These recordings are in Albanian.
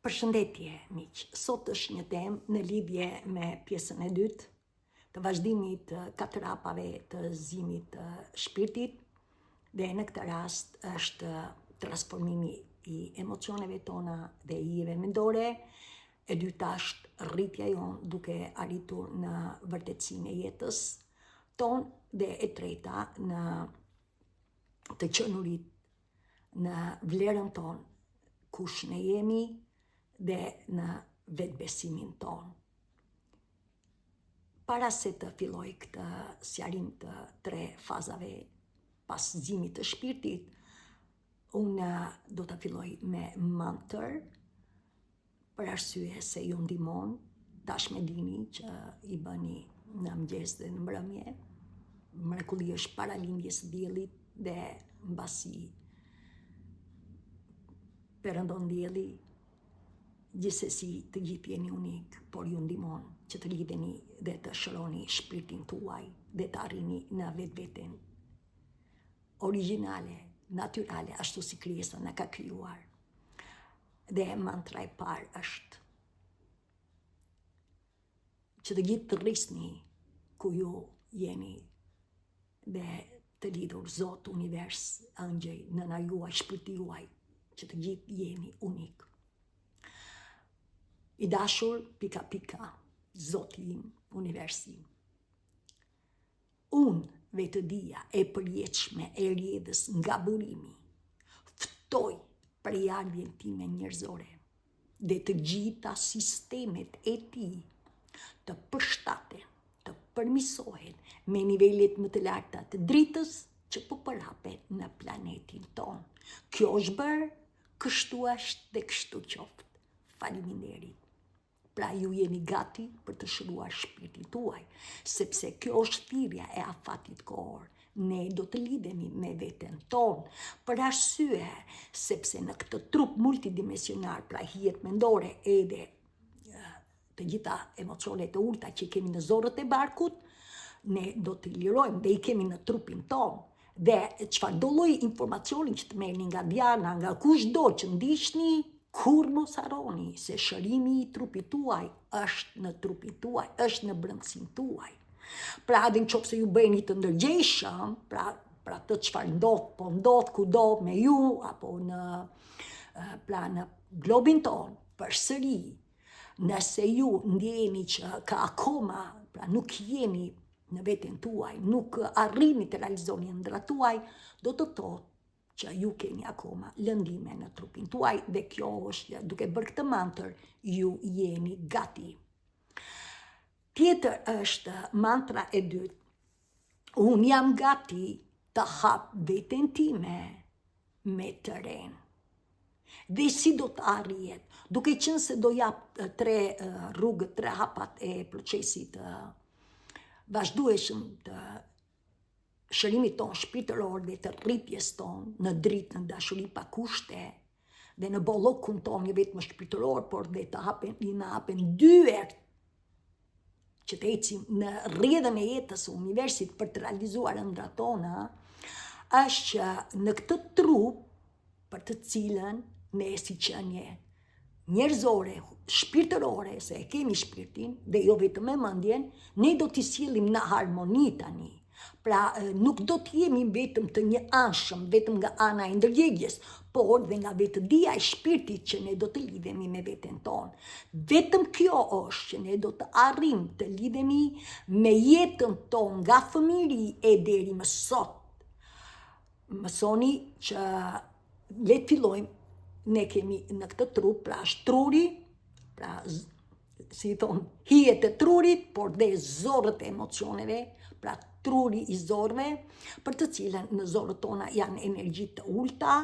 Përshëndetje, miq. Sot është një temë në lidhje me pjesën e dytë të vazhdimit të 4 hapave të zgjimit të shpirtit, dhe në këtë rast është transformimi I emocioneve tona dhe hijeve mendore. E dyta është rritja jonë duke arritur në vërtetësinë e jetës tonë dhe e treta në të qenurit, në vlerën tonë, kush ne jemi dhe në vetbesimin tonë. Para se të filloj këtë sqarim të 3 fazave pas zgjimit të shpirtit, unë do të filloj me mantër, për arsye se ju ndihmon, tash me dini që I bëni në mëngjes dhe në mbrëmje. Mrekulli është paralindjes së diellit dhe mbasi perëndon dielli, gjithsesi të gjithë jeni unik, por ju ndihmon që të lidheni dhe të shëroni shpirtin tuaj dhe të arrini në vetveten origjinale, natyrale, ashtu si krijesa na ka krijuar. Dhe mantra e parë është që të gjithë të rrisni ku ju jeni dhe të lidhur Zot, univers, ëngjëj, nëna juaj, shpirti juaj, që të gjithë jeni unik. I dashur, pika pika, Zoti im, universi. Unë vetëdia e përjetshme e rjedhës nga burimi, ftoj për ardhjen time njerëzore dhe të gjitha sistemet e tij të përshtaten, të përmirësohen me nivelet më të larta të dritës që po përhapet në planetin tonë. Kjo është bërë, kështu është dhe kështu qoftë. Faleminderit. Pra ju jeni gati për të shëruar shpirtin tuaj, sepse kjo është thirrja e afatit kohor. Ne do të lidhemi me veten tonë, për arsye sepse në këtë trup multidimensional, pra hijet mendore edhe të gjitha emocionet e ulta që kemi në zorët e barkut, ne do të lirojmë dhe I kemi në trupin tonë. Dhe çfarë do lloj informacioni që të merrni nga Diana, nga kushdo që ndiqni, kur mos harroni se shërimi I trupit tuaj është në trupin tuaj, është në brendësinë tuaj. Pra edhe nëse ju bëheni të ndërgjegjshëm, pra të çfarë ndodh, po ndodh kudo me ju apo në globin ton, përsëri, nëse ju ndjeni që ka akoma, pra nuk jeni në veten tuaj, nuk arrini të realizoni ëndrat tuaj, do të thotë që ju keni akoma lëndime në trupin tuaj dhe kjo është, duke bërë këtë mantër, ju jeni gati. Tjetër është mantra e dytë. Unë jam gati të hap veten time me tëren. Dhe si do të arrihet? Duke qenë se do jap 3 rrugët, 3 hapat e procesit vazhdueshëm të shërimit tonë shpirtëror dhe të rritjes tonë në dritë, në dashuri pa kushte dhe në bollokun tonë jo vetëm shpirtëror, por dhe të hapen dyert që të ecim në rrjedhën e jetës së universit për të realizuar ëndrat tona, është që në këtë trup për të cilën ne si qenie njerëzore, shpirtërore, se e kemi shpirtin dhe jo vetëm me mendjen, ne do t'i sjellim në harmoni tani. Pra nuk do të jemi vetëm të një anshëm, vetëm nga ana e ndërgjegjes, por dhe nga vetëdia e shpirtit që ne do të lidhemi me veten tonë. Vetëm kjo është që ne do të arrim të lidhemi me jetën tonë nga fëmijëri e deri më sot. Mësoni që le të fillojmë, ne kemi në këtë trup, pra është truri, pra si thonë, hijet e trurit, por dhe zorët e emocioneve, pra truri I zorëve, për të cilën në zorët tona janë energji të ulta,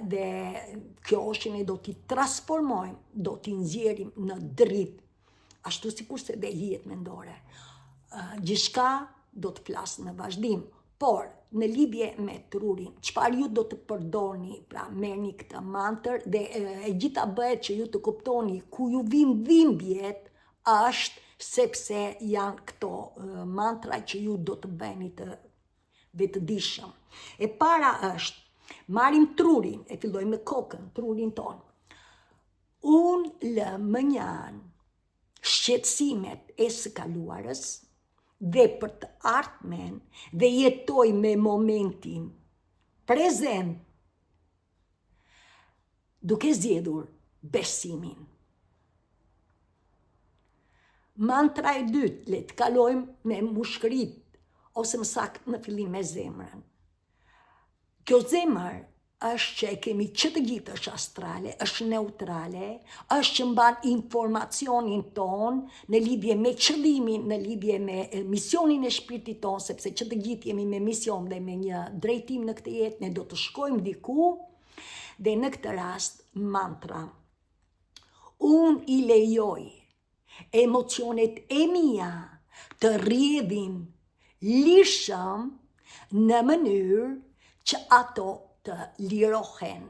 dhe kjo është që ne do t'i transformojmë, do t'i nxjerrim në dritë, ashtu sikur se dhe hijet mendore. Gjithçka do të flasë në vazhdim, por në lidhje me trurin, çfarë ju do të përdorni, pra merrni këtë mantër dhe e gjitha bëhet që ju të kuptoni ku ju vijnë dhimbjet, është sepse janë këto mantra që ju do të bëni të vetëdijshëm. E para është, marrim trurin, e fillojmë me kokën, trurin tonë. unë lë më njanë shqetësimet e së kaluarës dhe për të ardhmen dhe jetoj me momentin prezent duke zgjedhur besimin. Mantra e dytë, le të kalojmë me mushkërit, ose më saktë në fillim me zemrën. Kjo zemër është që e kemi që të gjithë, është astrale, është neutrale, është që mban informacionin ton në lidhje me qëllimin, në lidhje me misionin e shpirtit ton, sepse që të gjithë jemi me mision dhe me një drejtim në këtë jetë, ne do të shkojmë diku, dhe në këtë rast mantra. Unë i lejoj emocionet e mia të rrjedhin lishëm në mënyrë që ato të lirohen.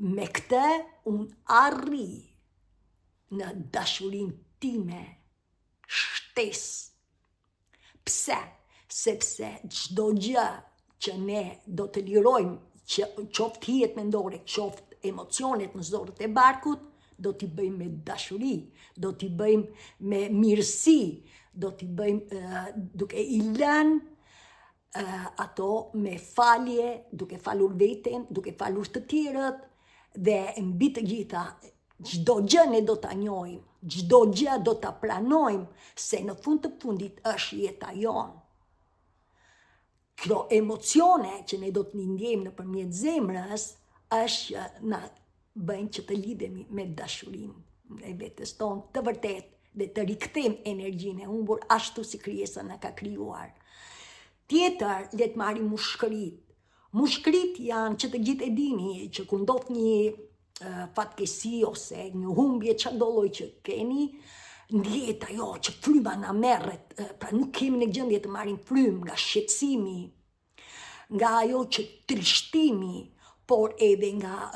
Me këtë unë arri në dashurin time shtesë. Pse? Sepse çdo gjë që ne do të lirojmë, që qoftë hijet mendore, qoftë emocionet në zorët e barkut, do t'i bëjmë me dashuri, do t'i bëjmë me mirësi, do t'i bëjmë duke i lënë ato me falje, duke falur veten, duke falur të tjerët, dhe mbi të gjitha, çdo gjë ne do ta njohim, çdo gjë do ta pranojmë, se në fund të fundit është jeta jonë. Kjo emocione që ne do të ndjejmë nëpërmjet zemrës është që na bëjnë që të lidhemi me dashurinë e vetes tonë të vërtet dhe të rikthejmë energjinë e humbur ashtu si krijesa na ka krijuar. Tjetër, le të marrim mushkërit. Mushkërit janë që të gjithë e dini që kur ndodh një fatkeqësi ose një humbje çdo lloj që keni, ndjehet ajo që fryma na merret, pra nuk kemi në gjendje të marrim frymë nga shqetësimi, nga ajo që trishtimi, por edhe nga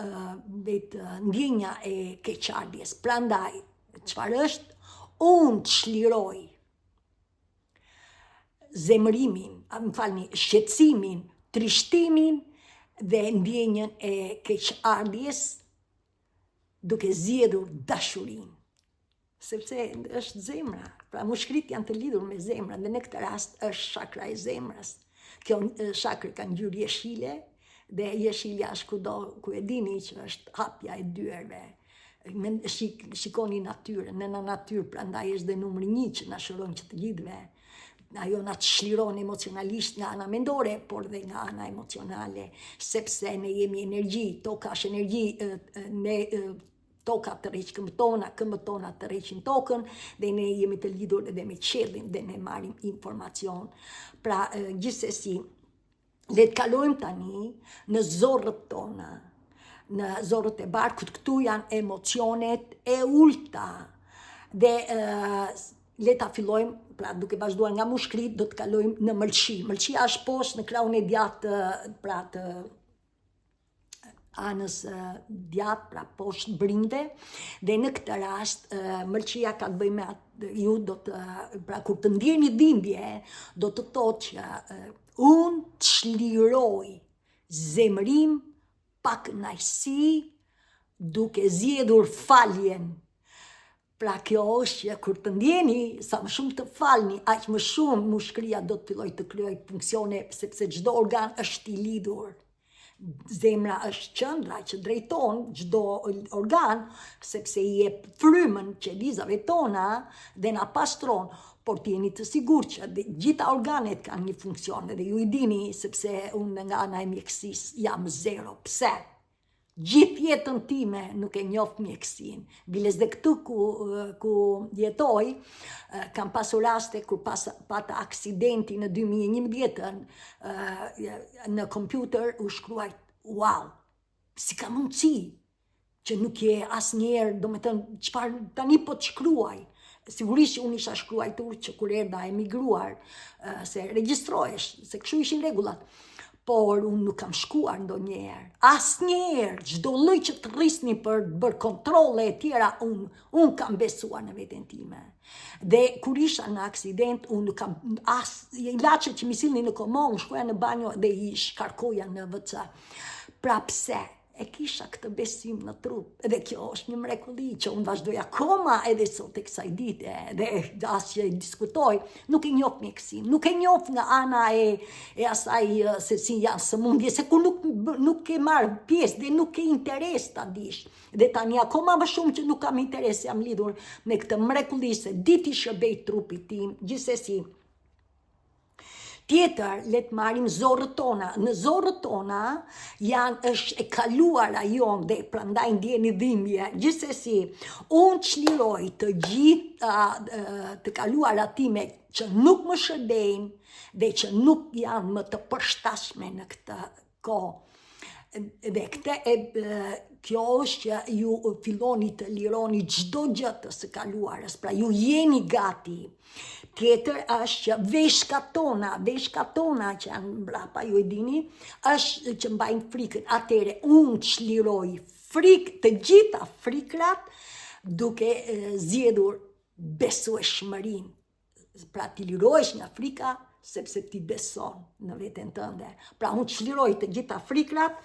ndjenja e keqardhjes. Prandaj, çfarë është? Unë çliroj zemërimin, shqetësimin, trishtimin dhe ndjenjën e keqardhjes duke zgjedhur dashurinë. Sepse është zemra. Pra mushkrit janë të lidhur me zemrën dhe në këtë rast është shakra e zemrës. Kjo shakër ka ngjyrë jeshile dhe jeshilja është kudo ku e dini që është hapja e dyerve. Shikoni natyrën, në natyrë prandaj është dhe numri 1 që na shëron që të gjithëve. Ajo na çliron emocionalisht nga ana mendore, por dhe nga ana emocionale, sepse ne jemi energji, toka është energji, ne toka të rreq këmbët tona të rreqin tokën, dhe ne jemi të lidhur edhe me qiellin dhe ne marrim informacion. Pra, gjithsesi, le të kalojmë tani në zorrët tona, në zorrët e barkut. Këtu janë emocionet e ulta dhe le ta fillojmë, pra duke vazhduar nga mushkrit, do të kalojmë në mëlçi. Mëlçia është poshtë në krahun e djathtë, pra të anës djathtë, pra poshtë brinde, dhe në këtë rast mëlçia ka të bëjë me ju do të, pra kur të ndjeni dhimbje, do të thotë që unë çliroj zemërim pa kënaqësi duke zgjedhur faljen. Pra kjo është që kur të ndjeni, sa më shumë të falni, aq më shumë mushkëria do të fillojë të kryej funksione, sepse çdo organ është i lidhur. Zemra është qendra që drejton çdo organ, sepse i jep frymën qelizave tona dhe na pastron, por të jeni të sigurt që gjitha organet kanë një funksion, dhe ju i dini, sepse unë nga ana e mjekësisë jam zero. Pse? Gjithë jetën time nuk e njoh mjekësinë. Biles dhe këtu ku jetoj, kam pasur raste kur pata aksidenti në 2011, në kompjuter u shkruajt, wow, si ka mundësi që nuk je asnjëherë, domethënë çfarë tani po të shkruaj. Sigurisht unë isha shkruajtur që kur erdha emigruar, se regjistrohesh, se kështu ishin rregullat. Por unë nuk kam shkuar ndonjëherë, asnjëherë, çdo lloj që të rrisni për bërë kontrolle e tjera, unë kam besuar në veten time. Dhe kur isha në aksident, unë nuk kam ilaçet që mi sillnin në komon, shkoja në banjo dhe i shkarkoja në WC. Pra pse? e kisha këtë besim në trup. Edhe kjo është një mrekulli që unë vazhdoj akoma edhe sot e kësaj dite, edhe as që diskutoj, nuk e njoh mjekësinë, nuk e njoh nga ana e asaj se si janë sëmundje, se ku nuk e marr pjesë dhe nuk e interes ta dish. Dhe tani akoma më shumë që nuk kam interes, jam lidhur me këtë mrekulli se diti shërbej trupit tim, gjithsesi. Tjetër, le të marrim zorrët tona. Në zorrët tona është e kaluara jonë dhe prandaj ndjeni dhimbje. Gjithsesi, unë çliroj të gjitha të kaluarat time që nuk më shërbejnë dhe që nuk janë më të përshtatshme në këtë kohë. Dhe kjo është që ju filloni të lironi çdo gjë të së kaluarës, pra ju jeni gati. Tjetër është që veshkat tona që janë mbrapa, ju e dini, është që mbajnë frikën. Atëre unë çliroj frikë, të gjitha frikrat, duke zgjedhur besueshmërinë. Pra ti lirohesh nga frika sepse ti beson në veten tënde. Pra unë çliroj të gjitha frikrat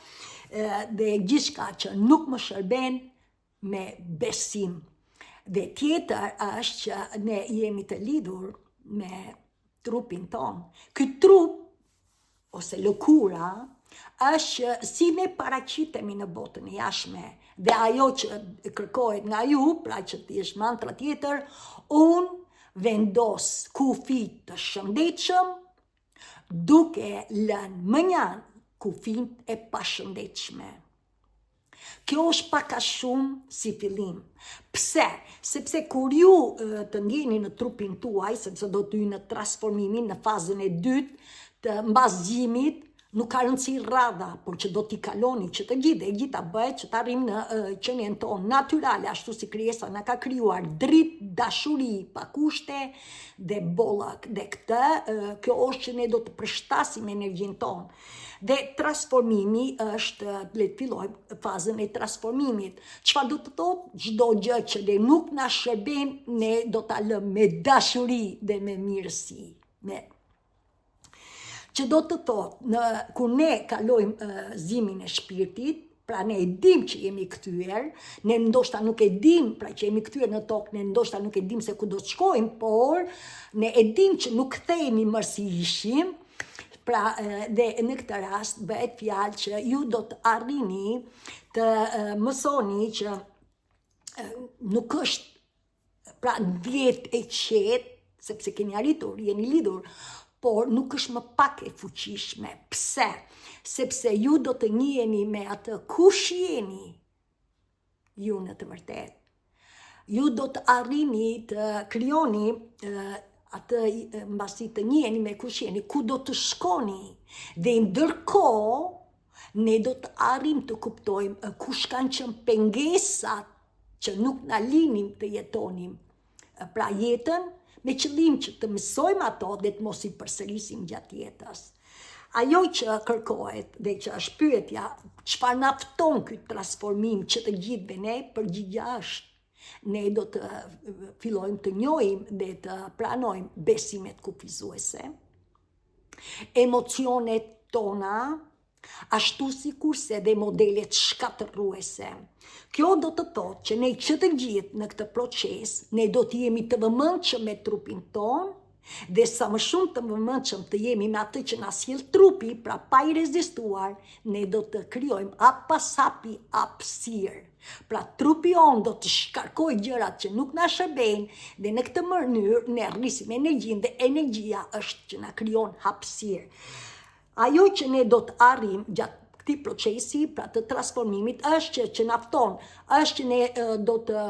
dhe gjithçka që nuk më shërben me besim. Dhe tjetër është që ne jemi të lidhur me trupin ton. Ky trup, ose lëkura, është si ne paraqitemi në botën e jashtme. Dhe ajo që kërkohet nga ju, pra që ti është mantra tjetër, unë vendos kufit të shëndetshëm, duke lënë mënjan kufit e pashëndetshme. Kjo është pak a shumë si fillim. Pse? Sepse kur ju të ndjeni në trupin tuaj, sepse do të hyni në transformimin, në fazën e dytë të mbasgjimit, nuk ka rëndësi rradha, por që do t'i kaloni që të gjithë, e gjitha bëhet që t'arrim në qenien tonë natyrale, ashtu si krijesa na ka krijuar dritë, dashuri, pa kushte dhe bollak. Dhe kjo është që ne do të përshtasim energjinë tonë. Dhe transformimi është, le të fillojmë fazën e transformimit. Çfarë do të thotë? Çdo gjë që ne nuk na shërben, ne do ta lëmë me dashuri dhe me mirësi. Që do të thotë, kur ne kalojmë zimin e shpirtit, pra ne e dim që jemi kthyer, ne ndoshta nuk e dim, pra që jemi kthyer në tokë, ne ndoshta nuk e dim se ku do të shkojmë, por ne e dim që nuk kthehemi më si ishim. Pra, dhe në këtë rast bëhet fjalë që ju do të arrini të mësoni që nuk është, pra ndjet e qetë, sepse keni arritur, jeni lidhur, por nuk është më pak e fuqishme. Pse? Sepse ju do të njiheni me atë kush jeni ju në të vërtetë. Ju do të arrini të krijoni atë mbasi të njiheni me kush jeni, ku do të shkoni. Dhe ndërkohë ne do të arrim të kuptojmë kush kanë qenë pengesat që nuk na linin të jetonim. Pra jetën me qëllim që të mësojmë ato dhe të mos i përsërisim gjatë jetës. Ajo që kërkohet dhe që është pyetja, çfarë na fton ky transformim që të gjithëve ne, përgjigjja është ne do të fillojmë të njohim dhe të pranojmë besimet kufizuese, emocionet tona, ashtu sikurse dhe modelet shkatërruese. Kjo do të thotë që ne që të gjithë në këtë proces, ne do të jemi të vëmendshëm me trupin ton, dhe sa më shumë të vëmendshëm të jemi me atë që na sjell trupi, pra pa i rezistuar, ne do të krijojmë apasapi hapësirë. Pra trupi on do të shkarkoj gjërat që nuk na shërbejnë dhe në këtë mënyrë ne rrisim energjinë dhe energjia është që na krijon hapësirë. Ajo që ne do të arrim gjatë këtij procesi, pra të transformimit, është që na fton, është që ne do të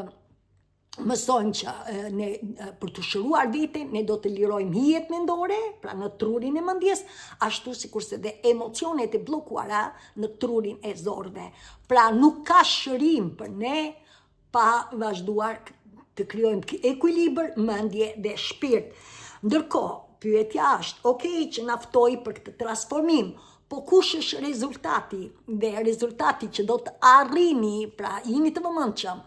mësojmë që ne për të shëruar veten, ne do të lirojmë hijet mendore, pra në trurin e mendjes, ashtu sikurse dhe emocionet e bllokuara në trurin e zorëve. Pra nuk ka shërim për ne pa vazhduar të krijojmë ekuilibër mendje dhe shpirt. Ndërkohë, pyetja është, okay, që na ftoi për këtë transformim, Po kush është rezultati? Dhe rezultati që do të arrini, pra jeni të vëmendshëm,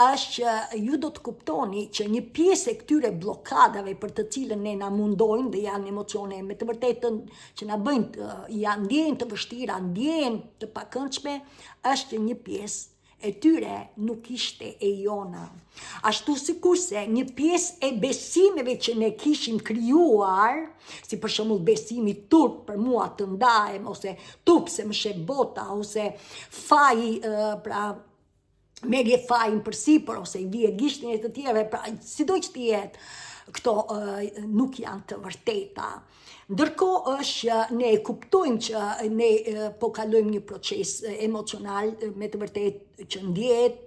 është që ju do të kuptoni që një pjesë e këtyre blokadave për të cilën ne na mundojnë dhe janë emocione me të vërtetën që na bëjnë janë ndjenjë të vështira, ndjenjë të pakëndshme, është që një pjesë e tyre nuk ishte e jona. Ashtu sikurse një pjesë e besimeve që ne kishim krijuar, si për shembull besimi turp për mua të ndahem, ose turp se më sheh bota, ose faji, pra merje fajin për sipër, ose i vije gishtin e të tjerëve, pra sido që të jetë, këto nuk janë të vërteta. Ndërkohë është ne kuptojmë që ne po kalojmë një proces emocional me të vërtetë që ndjehet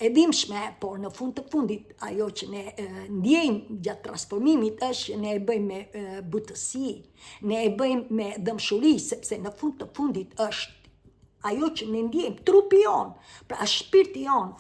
e dimshme, por në fund të fundit ajo që ne ndjejmë gjatë transformimit është që ne e bëjmë me butësi, ne e bëjmë me dëmshuri, sepse në fund të fundit është ajo që ne ndjejmë, trupi jonë, pra shpirti jonë.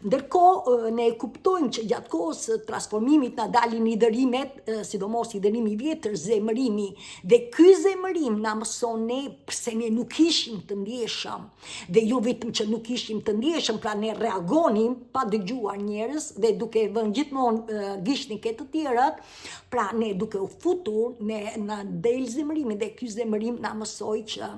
Ndërkohë ne kuptojmë që gjatë kohës transformimit na dalin i dërimet, sidomos i dërimi i vjetër, zemërimi, dhe ky zemërim na mëson ne pse ne nuk ishim të ndjeshëm, dhe jo vetëm që nuk ishim të ndjeshëm, pra ne reagonim pa dëgjuar njerëz dhe duke vënë gjithmonë gishtin ke të tjerët, pra ne duke u futur, ne na del zemërimi dhe ky zemërim na mësoi që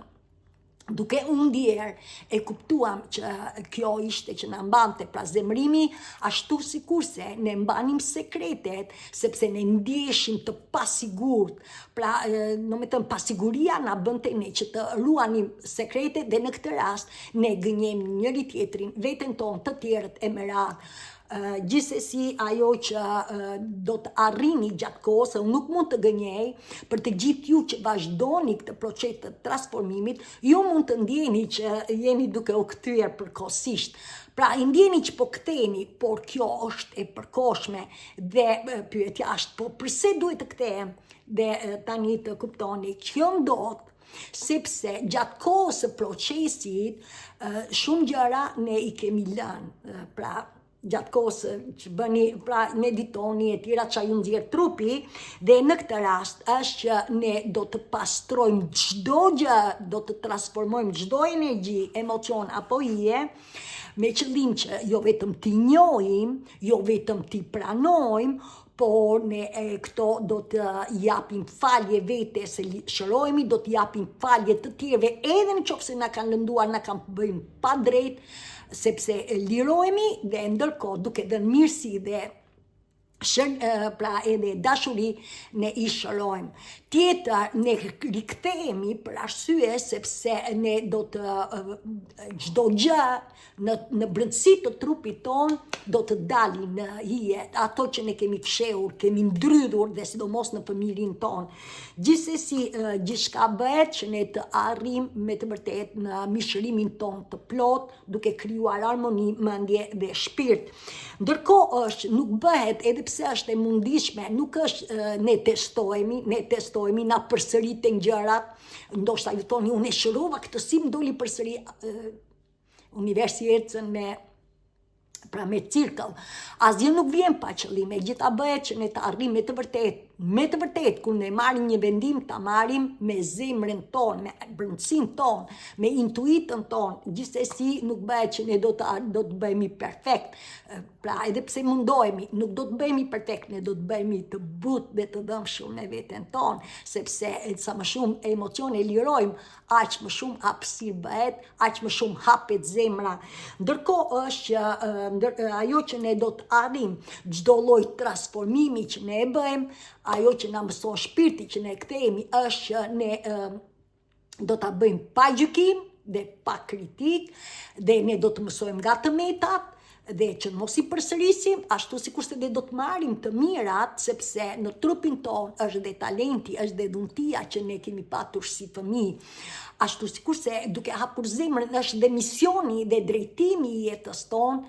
duke unë ndjerë e kuptuam që kjo ishte që na mbante, pra zemrimi, ashtu sikurse ne mbanim sekretet, sepse ne ndjeshim të pasigurt, pra në me thënë pasiguria na bënte ne që të ruanim sekretet dhe në këtë rast ne gënjem njëri tjetrin, veten tonë, të tjerët e me radhë. Gjithsesi ajo që do të arrini gjatë kohës, unë nuk mund të gënjej për të gjithë ju që vazhdoni këtë proces të transformimit, ju mund të ndjeni që jeni duke u kthyer përkohësisht. Pra i ndjeni që po ktheheni, por kjo është e përkohshme dhe pyetja është, po pse duhet të kthehem? Dhe tani të kuptoni kjo ndodh sepse gjatë kohës së procesit shumë gjëra ne i kemi lënë, pra gjatë kohës që bëni, pra meditoni e tjera që ju nxjerr trupi, dhe në këtë rast është që ne do të pastrojmë çdo gjë, do të transformojmë çdo energji, emocion apo hije, me qëllim që jo vetëm t'i njohim, jo vetëm t'i pranojmë, por ne këto do të japim falje vete se shërohemi, do të japim falje të tjerëve, edhe në qoftë se na kanë lënduar, na kanë bëjnë pa drejt, sepse lirohemi dhe ndërkohë duke dhënë mirësi dhe pra edhe dashuri ne i shërojmë. Tjetër, ne rikthehemi për arsye sepse ne do të çdo gjë në brendësi të trupit ton do të dalin në hije, ato që ne kemi fshehur, kemi ndrydhur dhe sidomos në familjen ton. Gjithsesi gjithçka bëhet që ne të arrim me të vërtetë në mishërimin ton të plot, duke krijuar harmoni, mendje dhe shpirt. Ndërkohë nuk bëhet, edhe pse është e mundishme, nuk është ne testohemi, na përsëriten gjërat, ndoshta ju thoni unë e shërova këtë si më doli përsëri universi ecën me cirkëll. Asgjë nuk vjen pa qëllim, e gjitha bëhet që ne të arrim me të vërtet, kur ne marrim një vendim, ta marrim me zemrën tonë, me brendësinë tonë, me intuitën tonë. Gjithsesi nuk bëhet që ne do të bëhemi perfekt. Pra edhe pse mundohemi, nuk do të bëhemi perfekt, ne do të bëhemi të butë dhe të dëmshëm në veten tonë, sepse sa më shumë emocione lirojmë, aq më shumë hapësirë bëhet, aq më shumë hapet zemra. Ndërkohë është që ajo që ne do të arrim, çdo lloj transformimi që ne e bëjmë, ajo që na mëson shpirti që ne kthehemi, është që ne do ta bëjmë pa gjykim dhe pa kritik, dhe ne do të mësojmë nga të metat, dhe që mos i përsërisim, ashtu sikurse do të marrim të mirat, sepse në trupin ton është dhe talenti, është dhe dhuntia që ne kemi patur si fëmijë. Ashtu sikurse duke hapur zemrën është dhe misioni dhe drejtimi i jetës tonë,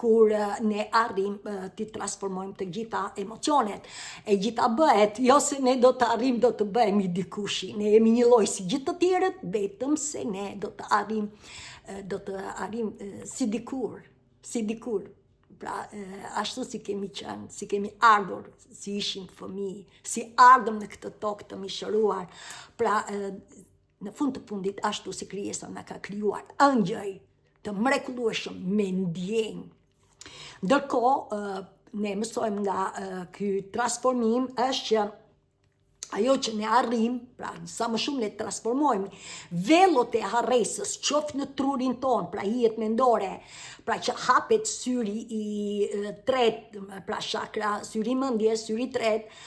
kur ne arrim të transformojmë të gjitha emocionet. E gjitha bëhet, jo se ne do të arrim, do të bëhemi dikushi. Ne jemi një lloj si gjithë të tjerët, vetëm se ne do të arrim si dikur. Pra, ashtu si kemi qenë, si kemi ardhur, si ishim fëmijë, si ardhëm në këtë tokë të mishëruar. Pra, në fund të fundit ashtu si krijesa na ka krijuar ëngjëj të mrekullueshëm me ndjenjë. Ndërkohë, ne mësojmë nga ky transformim është që ajo që ne arrim, pra sa më shumë ne transformojmë vellot e harresës, qoftë në trurin ton, pra hijet mendore, pra që hapet syri i tretë, pra chakra, syri mendjes, syri i tretë,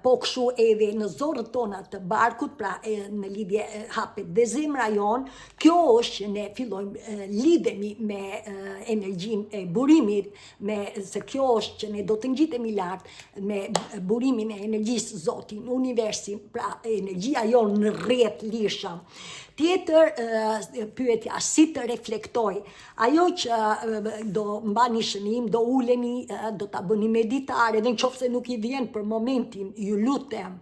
po kështu edhe në zorët tona të barkut, pra në lidhje hapet dhe zemra jon. Kjo është që ne fillojmë lidhemi me energjinë e burimit, se kjo është që ne do të ngjitemi lart me burimin e energjisë Zotin, universin, pra energjia jon në rrjet lisha. Tjetër pyetja, si të reflektoj? Ajo që do mbani shënim, do uleni, do ta bëni meditare, edhe nëse nuk i vjen për momentin, ju lutem,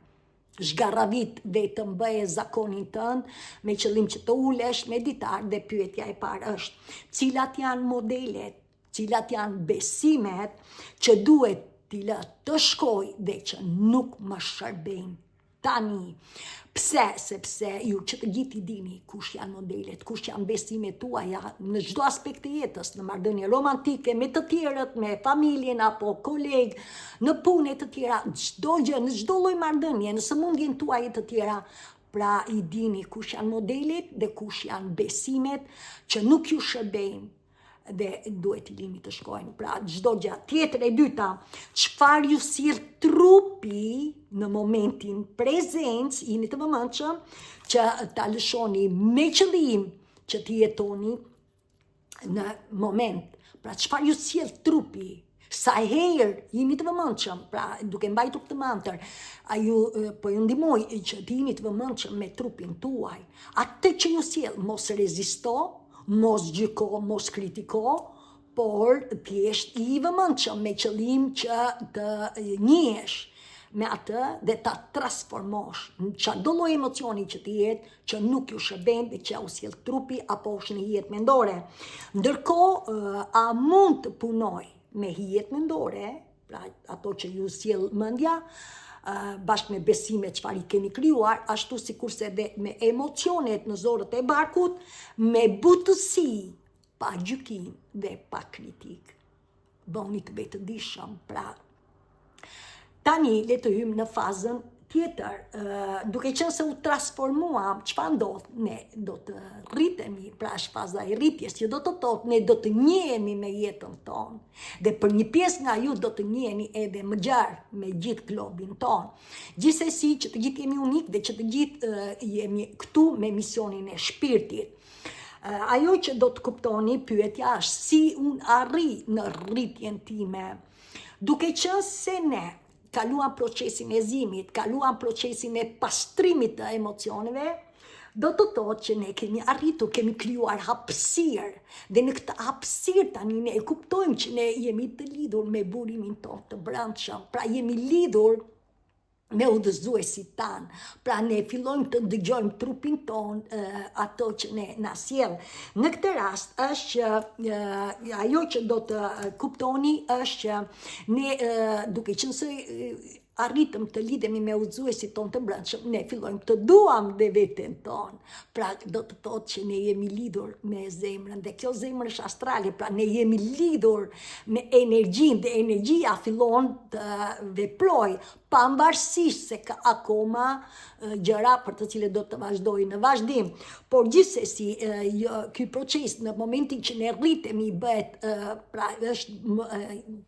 zgarravit vetëm, bëje zakonin tënd me qëllim që të ulesh, meditar. Dhe pyetja e parë është, cilat janë modelet, cilat janë besimet që duhet të shkoj dhe që nuk më shërbejnë tani. Pse? Sepse ju që të gjithë i dini kush janë modelet, kush janë besimet tuaja në çdo aspekt të jetës, në marrëdhënie romantike me të tjerët, me familjen apo kolegë, në punë të tjera, çdo gjë, në çdo lloj marrëdhënie, në sëmundjen tuaja të tjera. Pra i dini kush janë modelet dhe kush janë besimet që nuk ju shërbejnë dhe duhet i lini të shkojnë. Pra çdo gjë. Tjetër e dyta, çfarë ju sill trupi në momentin prezent, jeni të vëmendshëm që ta lëshoni me qëllim që të jetoni në moment. Pra çfarë ju sill trupi? Sa herë jeni të vëmendshëm, pra duke mbajtur këtë mantër, po ju ndihmoj që të jeni të vëmendshëm me trupin tuaj. Atë që ju sill, mos rezisto, mos gjyko, mos kritiko, por thjesht i vëmendshëm me qëllim që të njihesh me atë dhe ta transformosh në çdo lloj emocioni që të jetë, që nuk ju shërben dhe që u sjell trupi apo është në hijet mendore. Ndërkohë, a mund të punoj me hijet mendore, pra ato që ju sjell mendja, bashkë me besimet çfarë i keni krijuar, ashtu sikurse edhe me emocionet në zorët e barkut, me butësi, pa gjykim dhe pa kritik. Bëni të vetëdijshëm, pra. Tani le të hyjmë në fazën tjetër, duke qenë se u transformuam, çfarë ndodh? Ne do të rritemi, pra është faza e rritjes, që do të thotë ne do të njihemi me jetën tonë. Dhe për një pjesë nga ju do të njiheni edhe më gjarë me gjithë globin tonë. Gjithsesi që të gjithë jemi unik dhe që të gjithë jemi këtu me misionin e shpirtit. Ajo që do të kuptoni, pyetja është si unë arri në rritjen time, duke qenë se ne kaluan procesin e zimit, kaluan procesin e pastrimit të emocioneve, do të thotë që ne kemi arritur, kemi krijuar hapësirë, dhe në këtë hapësirë tani ne kuptojmë që ne jemi të lidhur me burimin tonë të brendshëm, pra jemi lidhur me udhëzuesit tanë, pra ne fillojmë të dëgjojmë trupin tonë, ato që ne na sjell. Në këtë rast është që ajo që do të kuptoni është që ne duke qenë se arritëm të lidhemi me udhëzuesit tonë të brendshëm, ne fillojmë të duam dhe veten tonë. Pra do të thotë që ne jemi lidhur me zemrën, dhe kjo zemër është astrale, pra ne jemi lidhur me energjinë dhe energjia fillon të veprojë, pavarësisht se ka akoma gjëra për të cilët do të vazhdojnë në vazhdim. Por gjithsesi, ky proces në momentin që ne rritemi bëhet, pra është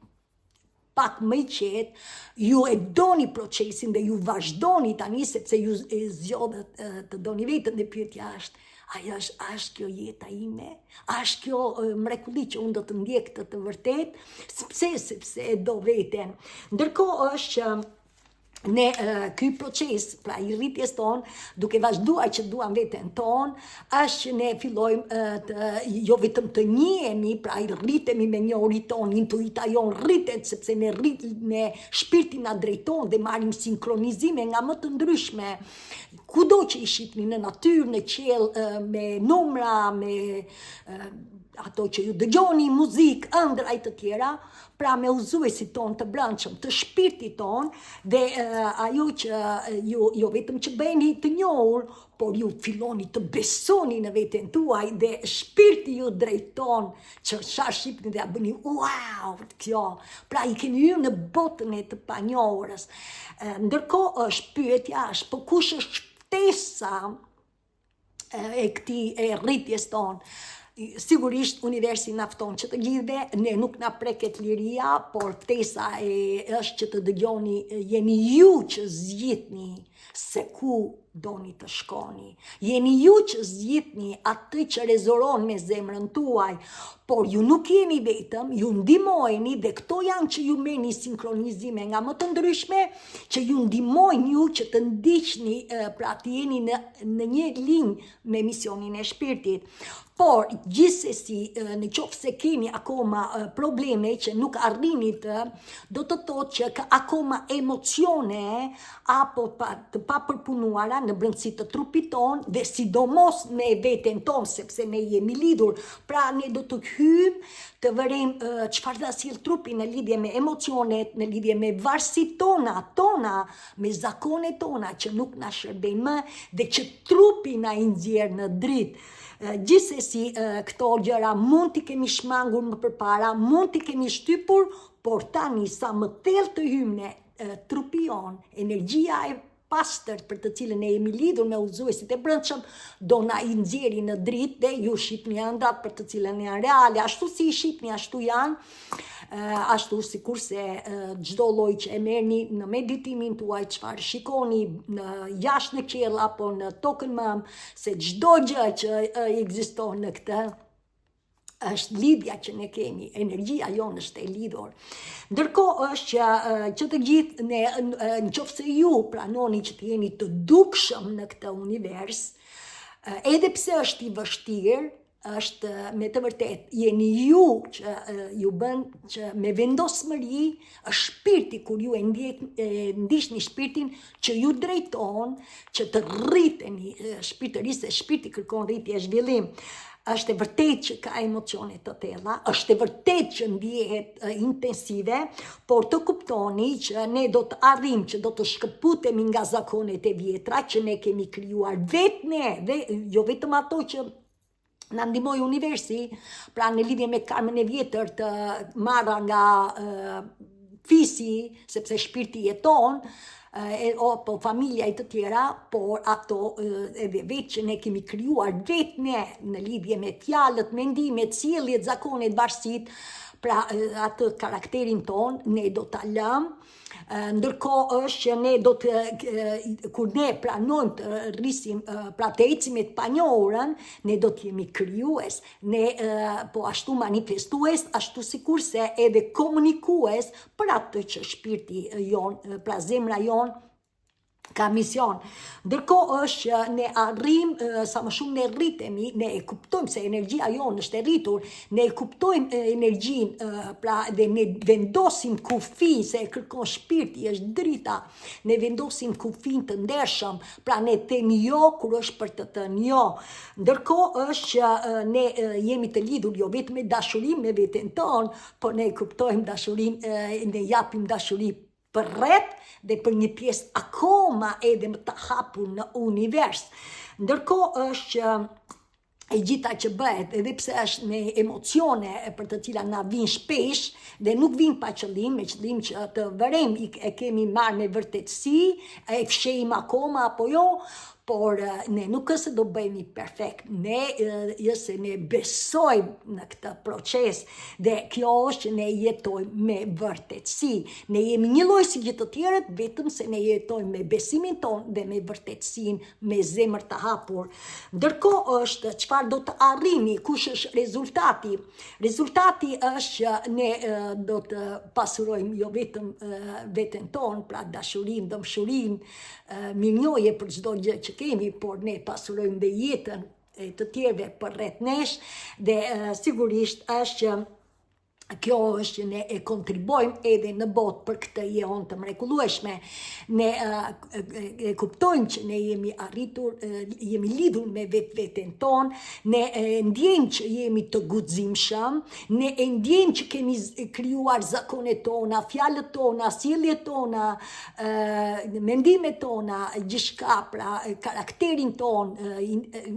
pak më i qetë, ju e doni procesin dhe ju vazhdoni tani sepse ju zgjodhet të doni vetën, dhe pyetja është, a është kjo jeta ime? A është kjo mrekulli që unë do të ndjek të vërtet? Sepse e do veten. Ndërkohë është që ne ky proces, pra i rritjes tonë, duke vazhduar që duam veten tonë, është që ne fillojmë jo vetëm të njihemi, pra i rritemi me njëri tonë, intuita jonë rritet, sepse ne shpirtin na drejton dhe marrim sinkronizime nga më të ndryshme, kudo që i shihni në natyrë, në qiell, me numra, me ato që ju dëgjoni muzikë, ëndra e të tjera, pra me udhëzuesit ton të brendshëm, të shpirtit ton, dhe ajo që jo vetëm që bëheni të njohur, por ju filloni të besoni në veten tuaj dhe shpirti ju drejton që çfarë shihni dhe bëni wow, kjo. Pra i keni hyrë në botën e të panjohurës. Ndërkohë është pyetja është, po kush është shtesa e këtij rritjes tonë? Sigurisht universi nafton që të gjithve, ne nuk na preket liria, por ftesa është që të dëgjoni, jeni ju që zgjidhni se ku doni të shkoni. Jeni ju që zgjidhni atë që rezonon me zemrën tuaj, por ju nuk jeni vetëm, ju ndihmojeni dhe këto janë që ju merrni sinkronizime nga më të ndryshme, që ju ndihmojnë ju që të ndiqni, pra të jeni në një linjë me misionin e shpirtit. Por gjithsesi, në qoftë se keni akoma probleme që nuk arrini do të thotë që ka akoma emocione apo të papërpunuara në brendësi të trupit ton, dhe sidomos me veten ton, sepse ne jemi lidhur, pra ne do të hyjmë të vërejmë çfarë do sjell trupi në lidhje me emocionet, në lidhje me varësitë tona, me zakonet tona që nuk na shërbejnë më dhe që trupi na i nxjerr në dritë. Gjithsesi, këto gjëra mund t'i kemi shmangur më përpara, mund t'i kemi shtypur, por tani sa më thellë të hymë në trupi jon, energjia e pastërt për të cilën ne jemi lidhur me udhëzuesit e brendshëm, do na i nxjerrë në dritë dhe ju shihni ëndrat për të cilën janë reale, ashtu si i shihni ashtu janë. Ashtu sikurse çdo lloj që e merrni në meditimin tuaj, çfarë shikoni jashtë në qiell apo në tokën mëm, se çdo gjë që ekziston në këtë është lidhja që ne kemi, energjia jonë është e lidhur. Ndërkohë është që të gjithë ne, nëse ju pranoni që të jeni të dukshëm në këtë univers, edhe pse është i vështirë, është me të vërtet, jeni ju që ju bën që me vendosmëri, është shpirti kur ju ndiqni shpirtin që ju drejton që të rriteni shpirtërisht, se shpirti kërkon rritje e zhvillim. Është e vërtet që ka emocione të tilla, është e vërtet që ndihet intensive, por të kuptoni që ne do të arrijmë që do të shkëputemi nga zakonet e vjetra që ne kemi krijuar vetë ne, dhe jo vetëm ato që na ndihmoi universi, pra në lidhje me karmën e vjetër të marra nga fisi, sepse shpirti jeton, po familja e të tjera, por ato edhe vetë që ne kemi krijuar vetë ne në lidhje me fjalët, mendimet, sjelljet, zakonet, varësitë, pra atë karakterin ton, ne do ta lëmë. Ndërkohë është që ne do të, kur ne pranojmë të rrisim, pra të ecim me të panjohurën, ne do të jemi krijues, ne po ashtu manifestues, ashtu sikurse edhe komunikues për atë që shpirti jon, pra zemra jon ka mision. Ndërkohë është që ne arrim, sa më shumë ne rritemi, ne e kuptojmë se energjia jonë është e rritur, ne e kuptojmë energjinë, pra dhe ne vendosim kufi, se e kërkon shpirti, është drita, ne vendosim kufin të ndershëm, pra ne themi jo kur është për të thënë jo. Ndërkohë është që ne jemi të lidhur jo vetëm me dashurinë me veten tonë, por ne kuptojmë dashurinë, ne japim dashuri për rreth dhe për një pjesë akoma edhe më të hapur në univers. Ndërkohë është që e gjitha që bëhet, edhe pse është me emocione për të cilat na vinë shpesh dhe nuk vinë pa qëllim, me qëllim që të vërejmë e kemi marrë me vërtetësi, e fshehim akoma apo jo, por ne nuk është se do bëhemi perfekt, se ne besojmë në këtë proces dhe kjo është që ne jetojmë me vërtetësi. Ne jemi një lloj si gjithë të tjerët, vetëm se ne jetojmë me besimin ton dhe me vërtetësinë, me zemër të hapur. Ndërkohë është çfarë do të arrini, kush është rezultati. Rezultati është që ne do të pasurojmë jo vetëm veten ton, pra dashurinë, dëmshurinë, mirënjohje për çdo gjë që kemi, por ne pasurojmë dhe jetën e të tjerëve për rreth nesh, dhe sigurisht është që Kjo është që ne e kontribojmë edhe në botë për këtë jeton të mrekullueshme. Ne e kuptojmë që ne jemi arritur, jemi lidhur me veten tonë, ne ndjejmë që jemi të guximshëm, ne ndjejmë që kemi krijuar zakonet tona, fjalët tona, sjelljet tona, mendimet tona, gjithçka, pra karakterin ton,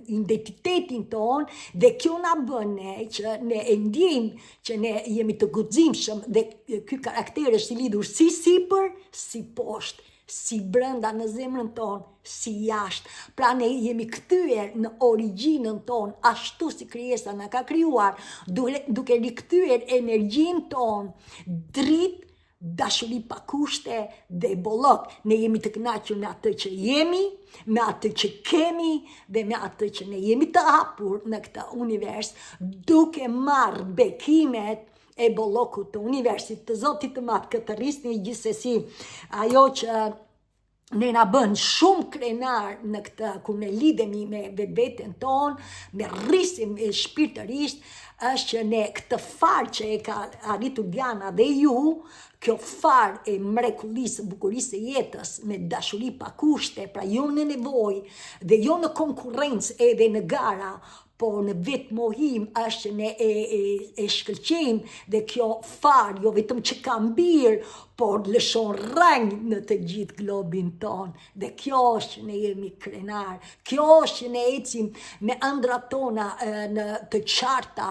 identitetin ton, dhe kjo na bën ne që ne ndjejmë që ne jemi të guximshëm dhe ky karakter është i lidhur si sipër, si poshtë, si brenda në zemrën tonë, si jashtë. Pra ne jemi kthyer në origjinën tonë, ashtu si krijesa na ka krijuar, duke rikthyer energjinë tonë, dritë, dashuri pa kushte dhe bollok. Ne jemi të kënaqur me atë që jemi, me atë që kemi dhe me atë që ne jemi të hapur në këtë univers, duke marrë bekimet e bollokut të universit. Të Zotit të Madh këtë rrisni gjithsesi ajo që ne na bën shumë krenar në këtë, kur ne lidhemi me vetveten tonë, me rrisim shpirtërisht, është që ne këtë farë që e ka arritur Diana dhe ju, kjo farë e mrekullisë, bukurisë e jetës, me dashuri pa kushte, pra jo në nevojë dhe jo në konkurrencë edhe në gara, por në vetë mohim është që ne e shkëlqejmë dhe kjo farë, jo vetëm që ka mbirë, por lëshon rënj në të gjithë globin tonë. Dhe kjo është që ne jemi krenar, kjo është që ne ecim me ëndrat tona në të qarta,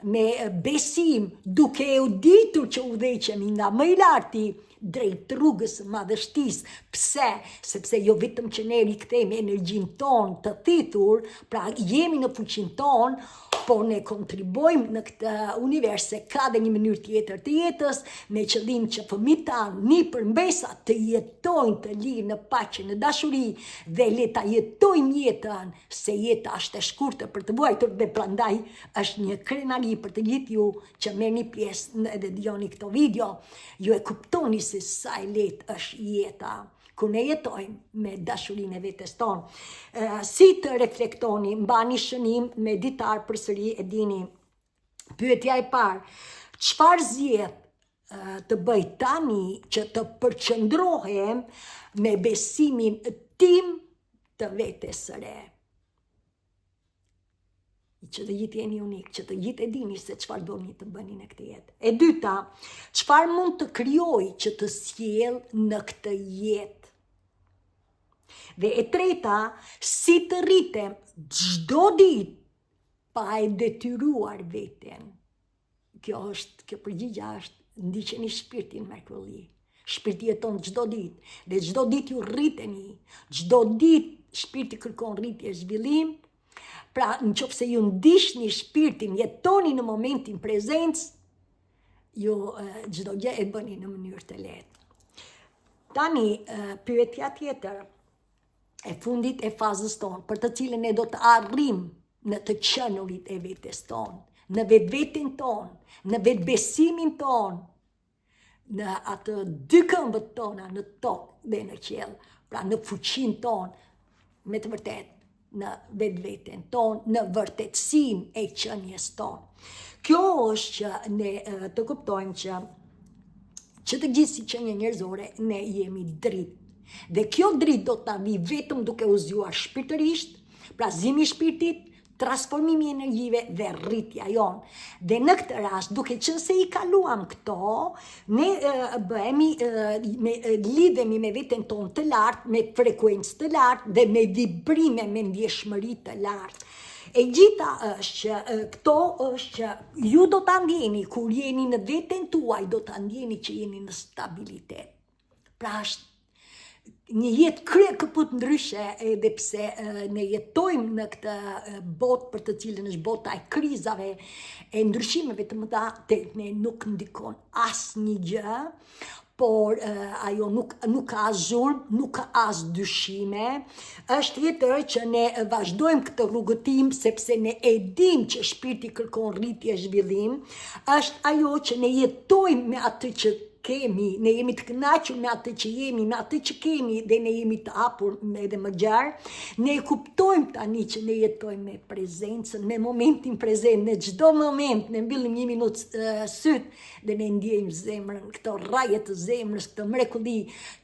me besim, duke e ditur që udhëheqemi nga më i larti drejt rrugës së madhështisë. Pse? Sepse jo vetëm që ne rikthejmë energjinë tonë të thithur, pra jemi në fuqinë tonë, por ne kontribojmë në këtë univers, se ka dhe një mënyrë tjetër të jetës, me qëllim që fëmijët tanë një përmbesa të jetojnë të lirë në paqe, në dashuri, dhe le ta jetojmë jetën, se jeta është e shkurtër për të vuajtur, dhe prandaj është një krenari për të gjithë ju që merrni pjesë edhe dëgjoni këto video, ju e kuptoni se sa e lehtë është jeta kur ne jetojmë me dashurinë e vetes tonë. Si të reflektoni, mbani shënim meditar përsëri, e dini. Pyetja e parë, çfarë zgjedh të bëj tani që të përqendrohem me besimin tim të vetes së re? Që të gjithë jeni unik, që të gjithë e dini se çfarë doni të bëni në këtë jetë. E dyta, çfarë mund të krijoj që të sjell në këtë jetë? Dhe e treta, si të rritem çdo ditë pa e detyruar veten. Kjo përgjigja është ndiqeni shpirtin mrekulli. Shpirti jeton çdo ditë, dhe çdo ditë ju rriteni, çdo ditë shpirti kërkon rritje, zhvillim. Pra, nëse ju ndiqni shpirtin, jetoni në momentin prezencë, ju çdo gjë e bëni në mënyrë të lehtë. Tani, pyetja tjetër, e fundit e fazës tonë, për të cilën ne do të arrim në të qenurit e vetes tonë, në vetveten tonë, në vetbesimin tonë, në atë dy këmbët tona, në tokë dhe në qiell, pra në fuqinë tonë, me të vërtetë, në vetveten tonë, në vërtetësinë e qenies tonë. Kjo është që ne të kuptojmë që të gjithë si qenie njerëzore ne jemi dritë. Dhe kjo dritë do të vi vetëm duke u zgjuar shpirtërisht, pra zgjimi i shpirtit, transformimi i energjive dhe rritja jonë. Dhe në këtë rast, duke qenë se i kaluam këto, ne lidhemi me veten tonë të lartë, me frekuencë të lartë dhe me vibrime, me ndjeshmëri të lartë. E gjitha është që këto është që ju do të ndjeni, kur jeni në veten tuaj, do të ndjeni që jeni në stabilitet. Pra është një jetë krye këput ndryshe, edhe pse ne jetojmë në këtë botë për të cilën është bota e krizave e ndryshimeve të mëdha, tek ne nuk ndikon asnjë gjë, por ajo nuk ka as zhurmë, nuk ka as dyshime. Është tjetër që ne vazhdojmë këtë rrugëtim sepse ne e dim që shpirti kërkon rritje, zhvillim. Është ajo që ne jetojmë me atë që kemi, ne jemi të kënaqur me atë që jemi, me atë që kemi, dhe ne jemi të hapur edhe më gjarë, ne kuptojmë tani që ne jetojmë me prezencën, me momentin prezent, në çdo moment, ne mbyllim 1 minutë syt dhe ne ndjejmë zemrën, këto raje të zemrës, këtë mrekulli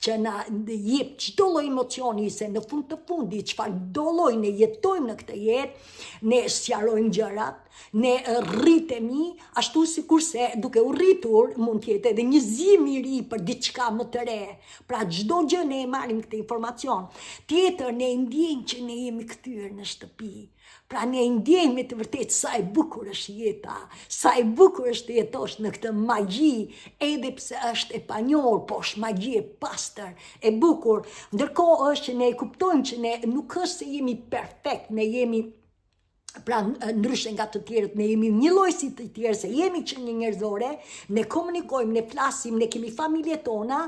që na jep çdo lloj emocioni, se në fund të fundit çfarë do lloj ne jetojmë në këtë jetë, ne sqarojmë gjërat, ne rritemi, ashtu sikurse duke u rritur mund të jetë edhe një zim i ri për diçka më të re. Pra çdo gjë ne e marrim këtë informacion. Tjetër ne ndjejmë që ne jemi kthyer në shtëpi. Pra ne ndjejmë me të vërtetë sa e bukur është jeta, sa e bukur është të jetosh në këtë magji, edhe pse është e panjohur, po është magji e pastër, e bukur. Ndërkohë është që ne kuptojmë që ne nuk është se jemi perfekt, ne jemi pra ndryshe nga të tjerët, ne jemi një lloj si të tjerë, se jemi që një njerëzore, ne komunikojmë, ne flasim, ne kemi familjet tona,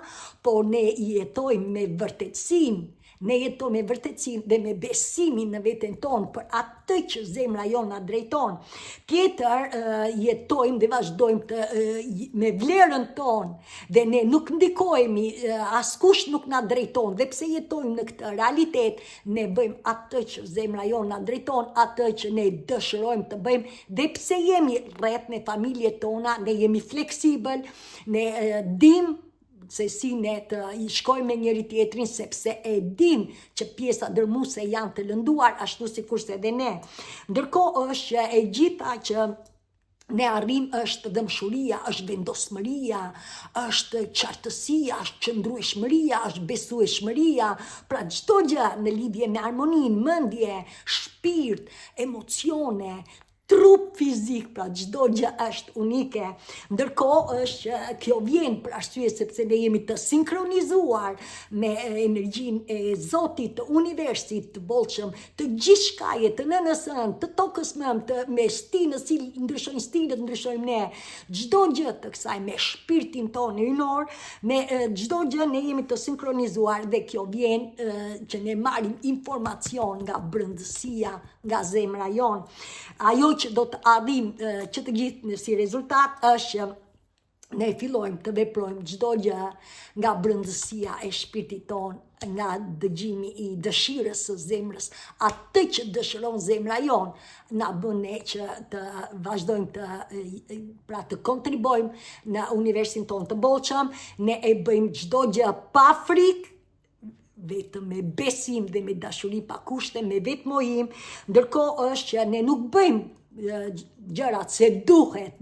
por ne jetojmë me vërtetësinë. Ne jetojmë me vërtetësinë dhe me besimin në veten tonë për atë që zemra jonë na drejton. Tjetër, jetojmë dhe vazhdojmë me vlerën tonë dhe ne nuk ndikohemi, askush nuk na drejton, dhe pse jetojmë në këtë realitet, ne bëjmë atë që zemra jonë na drejton, atë që ne dëshirojmë të bëjmë, dhe pse jemi rreth me familjet tona, ne jemi fleksibël, ne dim se si ne të shkojmë me njëri tjetrin, sepse e dim që pjesa dërmuese janë të lënduar, ashtu sikurse edhe ne. Ndërkohë është e gjitha që ne arrim është dëmshuria, është vendosmëria, është qartësia, është qëndrueshmëria, është besueshmëria, pra çdo gjë në lidhje me harmoninë, mendje, shpirt, emocione, trup fizik, pra çdo gjë është unike. Ndërkohë është që kjo vjen për arsye sepse ne jemi të sinkronizuar me energjinë e Zotit, të universit të bollshëm, të gjithçkaje, të nënësën, të tokës të me stinën, si ndryshojnë stinët, ndryshojmë ne. Çdo gjë të kësaj me shpirtin tonë ynor, me çdo gjë ne jemi të sinkronizuar, dhe kjo vjen që ne marrim informacion nga brëndësia, nga zemra jonë. Ajo që do të arrim që të gjithë si rezultat është që ne fillojmë të veprojmë çdo gjë nga brëndësia e shpirtit tonë, nga dëgjimi i dëshirës së zemrës, atë që dëshiron zemra jonë na bën ne që të vazhdojmë të kontribojmë në universin tonë të bollshëm, ne e bëjmë çdo gjë pa frikë, vetëm me besim dhe me dashuri pa kushte, me vetmojim. Ndërkohë është që ne nuk bëjmë gjërat se duhet,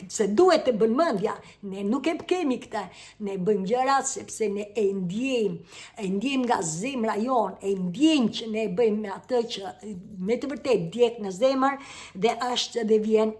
se duhet të bën mendja, ne nuk e kemi këtë, ne bëjmë gjërat sepse ne e ndjejmë nga zemra jonë, e ndjejmë që ne bëjmë me atë që me të vërtet djeg në zemër, dhe është dhe vjen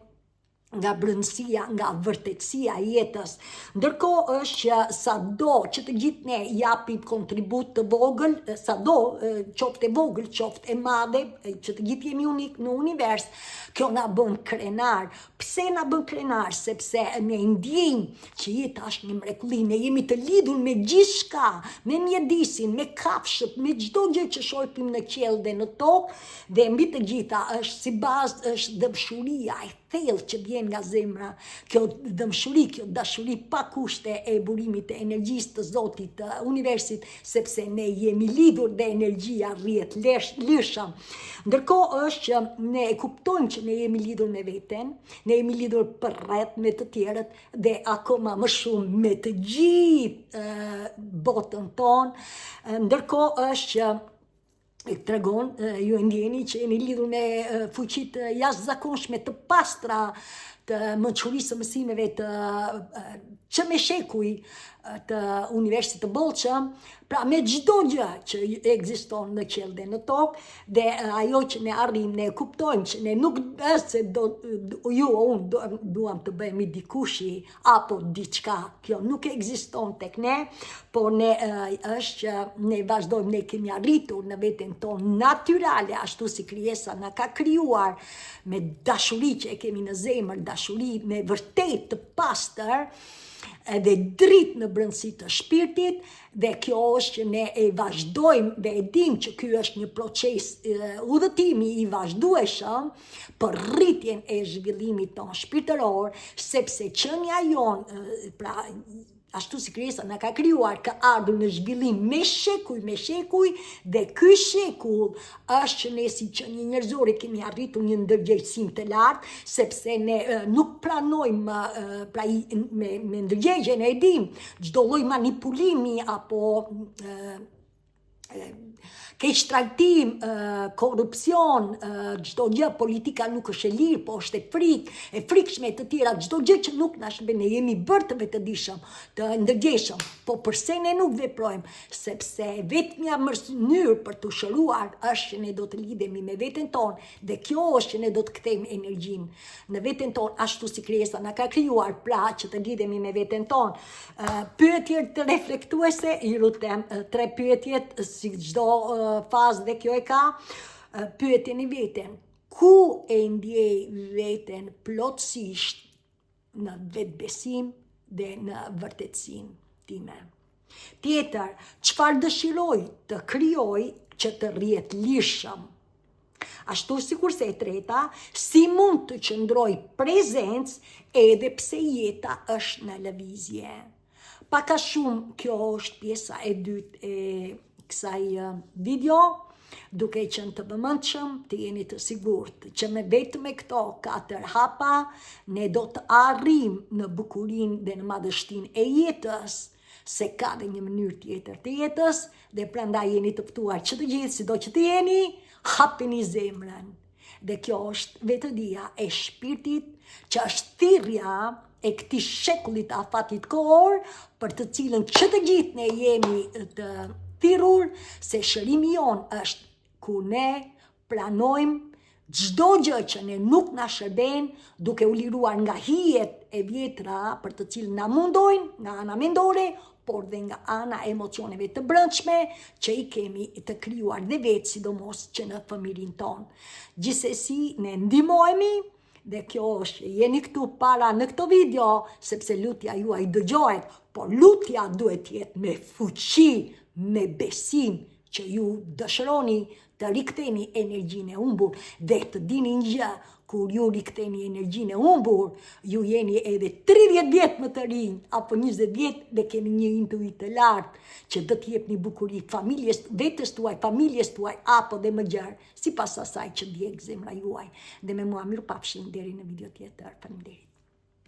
nga brëndësia, nga vërtetësia e jetës. Ndërkohë është që sado që të gjithë ne japim kontribut të vogël, sado qoftë e vogël, qoftë e madhe, që të gjithë jemi unik në univers, kjo na bën krenar. Pse na bën krenar? Sepse ne ndjejmë që jeta është një mrekulli, ne jemi të lidhur me gjithçka, me mjedisin, me kafshët, me çdo gjë që shohim në qiell dhe në tokë, dhe mbi të gjitha është si bazë është dëmshuria e thellë që vjen nga zemra, kjo dëmshuri, kjo dashuri pa kushte e burimit të energjisë të Zotit, të universit, sepse ne jemi lidhur dhe energjia rrihet lirshëm. Ndërkohë është që ne e kuptojmë që ne jemi lidhur me veten, ne jemi lidhur përreth me të tjerët, dhe akoma më shumë me të gjithë botën tonë. Ndërkohë është që e tregon, ju e ndjeni që jeni lidhur me fuqitë jashtëzakonshme të pastra të mençurisë së mësimeve të që me shekuj të universit të bollshëm, pra me çdo gjë që ekziston në qiell dhe në tokë, dhe ajo që ne arrim, ne kuptojmë që ne nuk është se unë duam të bëhemi dikushi apo diçka, kjo nuk ekziston tek ne, por ne është që ne vazhdojmë, ne kemi arritur në veten tonë natyrale, ashtu si krijesa na ka krijuar, me dashuri që e kemi në zemër, dashuri me vërtet të pastër, edhe dritë në brëndësi të shpirtit, dhe kjo është që ne e vazhdojmë dhe e dim që ky është një proces udhëtimi i vazhdueshëm për rritjen e zhvillimit tonë shpirtëror, sepse qenia jonë, pra ashtu si krijesa na ka krijuar ka ardhur në zhvillim me shekuj dhe ky shekull është që ne si që një njerëzore kemi arritur një ndërgjegjësim të lartë, sepse ne nuk pranojmë me ndërgjegje, ne e dim çdo lloj manipulimi apo keq trajtim, korrupsion, çdo gjë, politika nuk është e lirë, po është e frikshme të tjera, çdo gjë që nuk na shërben, ne jemi bërë të vetëdijshëm, të ndërgjegjshëm, po pse ne nuk veprojmë? Sepse vetmja mënyrë për të shëruar është që ne do të lidhemi me veten tonë, dhe kjo është që ne do të kthejmë energjinë në veten tonë, ashtu si krijesa na ka krijuar pra që të lidhemi me veten tonë. Pyetje të reflektuese, i lutem, 3 pyetjet si çdo fazë dhe kjo e ka, pyetjen e veten, ku e ndjej veten plotësisht në vetbesim dhe në vërtetësinë time? Tjetër, çfarë dëshiroj të krijoj që të rrihet lirshëm? Ashtu sikurse e treta, si mund të qëndroj prezencë edhe pse jeta është në lëvizje? Pak a shumë kjo është pjesa e dytë e kësaj video, duke qenë të vëmendshëm, të jeni të sigurt që me vetëm me këto 4 hapa ne do të arrijmë në bukurinë dhe në madhështinë e jetës, se ka dhe një mënyrë tjetër të jetës, dhe prandaj jeni të ftuar që të gjithë, sido që të jeni, hapini zemrën. Dhe kjo është vetëdia e shpirtit, që është thirrja e këtij shekullit afatit kohor, për të cilën që të gjithë ne jemi të thirrur, se shërimi jonë është ku ne pranojmë çdo gjë që ne nuk na shërben, duke u liruar nga hijet e vjetra për të cilën na mundojnë nga ana mendore, por dhe nga ana emocioneve të brendshme që i kemi të krijuar dhe vetë, sidomos që në familjen tonë. Gjithsesi ne ndihmohemi, dhe kjo është, jeni këtu para në këto video, sepse lutja juaj dëgjohet, por lutja duhet jetë me fuqi, me besim që ju dëshironi të riktheni energjinë e humbur, dhe të dini një gjë, kur ju riktheni energjinë e humbur, ju jeni edhe 30 vjet më të rinj, apo 20 vjet, dhe keni një intuit të lartë, që do të jepni bukuri familjes, vetes tuaj, familjes tuaj, apo dhe më gjerë, sipas asaj që ndjek zemra juaj. Dhe me mua mirupafshim deri në video tjetër. Faleminderit.